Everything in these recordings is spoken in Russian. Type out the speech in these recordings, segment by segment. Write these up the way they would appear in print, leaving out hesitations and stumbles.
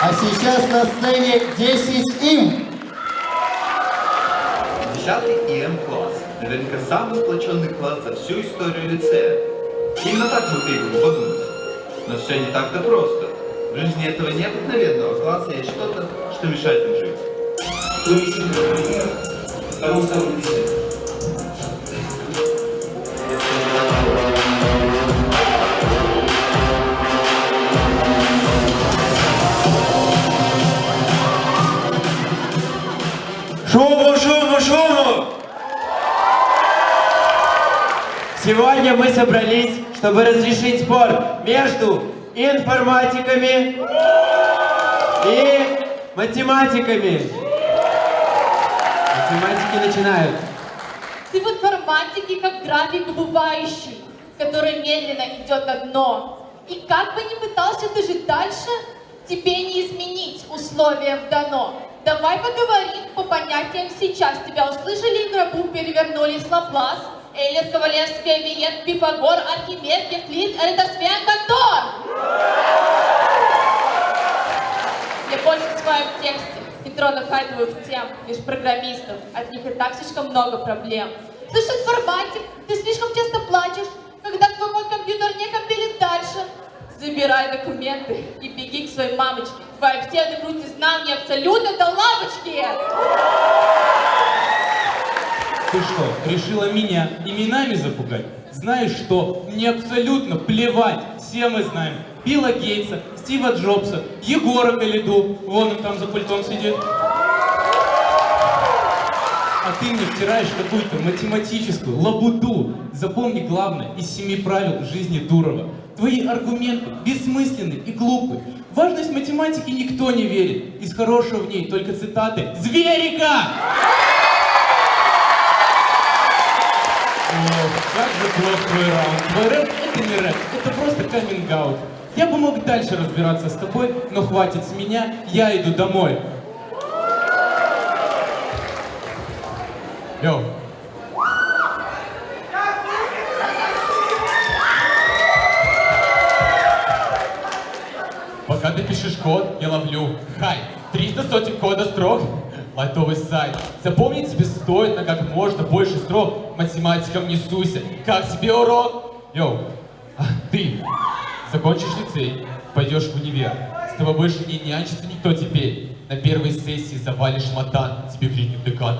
А сейчас на сцене 10 им. 10-й ИМ-класс. Наверняка самый сплоченный класс за всю историю лицея. Именно так мы привыкли подумать. Но все не так-то просто. В жизни этого необыкновенного класса есть что-то, что мешает им жить. Кто не сильно например, тому самому везет. Шуму! Сегодня мы собрались, чтобы разрешить спор между информатиками и математиками. Математики начинают. Ты в информатике как график убывающий, который медленно идет на дно. И как бы ни пытался ты жить дальше, тебе не изменить условия в дано. Давай поговорим по понятиям сейчас. Тебя услышали в гробу, перевернули Лаплас, Эйлер, Ковалевская, Виет, Пифагор, Архимед, Евклид, Эратосфен, Контор. Я больше всего в тексте нейронно-хайповых тем, лишь программистов. От них и так слишком много проблем. Слышь, информатик, ты слишком часто плачешь, когда твой мой компьютер не компилит дальше. Забирай документы и беги к своей мамочке. Твои все груди знаний абсолютно до лавочки. Ты что, решила меня именами запугать? Знаешь что, мне абсолютно плевать. Все мы знаем Билла Гейтса, Стива Джобса, Егора Калиду. Вон он там за пультом сидит. А ты мне втираешь какую-то математическую лабуду. Запомни главное из 7 правил жизни Дурова. Твои аргументы бессмысленны и глупы. В важность математики никто не верит. Из хорошего в ней только цитаты Зверика! Ох, как же плох твой раунд. Твой рэп — это не рэп, это просто каминг-аут. Я бы мог дальше разбираться с тобой, но хватит с меня, я иду домой. Йоу. Пока ты пишешь код, я ловлю. Хай, 300 сотен кода строк. Лайтовый сайт. Запомнить тебе стоит на как можно больше строк. Математикам не суйся. Как тебе урок? Йоу, а ты закончишь лицей, пойдешь в универ. С тобой больше не нянчится никто теперь. На первой сессии завалишь матан, тебе крикнет декан.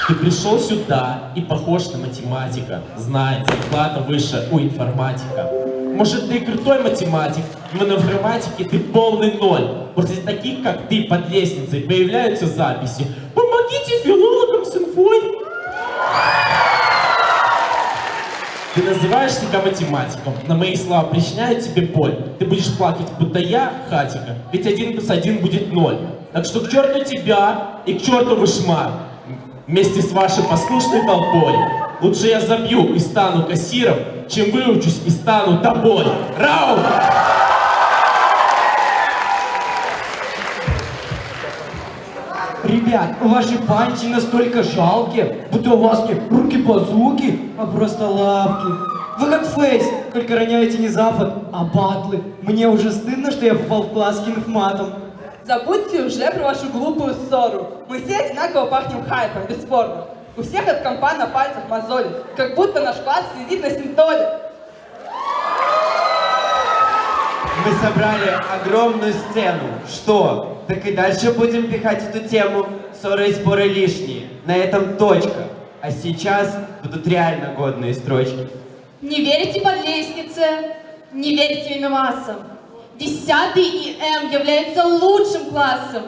Ты пришел сюда и похож на математика. Знает, зарплата выше у информатика. Может, ты крутой математик, но на информатике ты полный ноль. После таких, как ты, под лестницей появляются записи. Помогите филологам с инфой. Ты называешь себя математиком, но мои слова причиняют тебе боль. Ты будешь плакать, будто я хатика, ведь 1 + 1 будет 0. Так что к черту тебя и к черту вышмар. Вместе с вашей послушной толпой. Лучше я забью и стану кассиром, чем выучусь и стану тобой. Раунд! Ребят, ваши панчи настолько жалкие, будто у вас не руки-базуки, а просто лапки. Вы как Фейс, только роняете не Запад, а батлы. Мне уже стыдно, что я попал в класс с инфматом. Забудьте уже про вашу глупую ссору. Мы все одинаково пахнем хайпом, бесспорно. У всех от компа на пальцах мозоли, как будто наш класс сидит на синтоле. Мы собрали огромную сцену. Что? Так и дальше будем пихать эту тему. Ссоры и споры лишние. На этом точка. А сейчас будут реально годные строчки. Не верите под лестнице, не верите мемасам. 10-й ИМ является лучшим классом.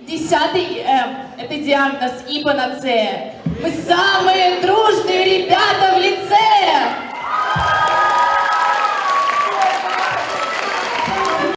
10-й ИМ – это диагноз и панацея. Мы самые дружные ребята в лице!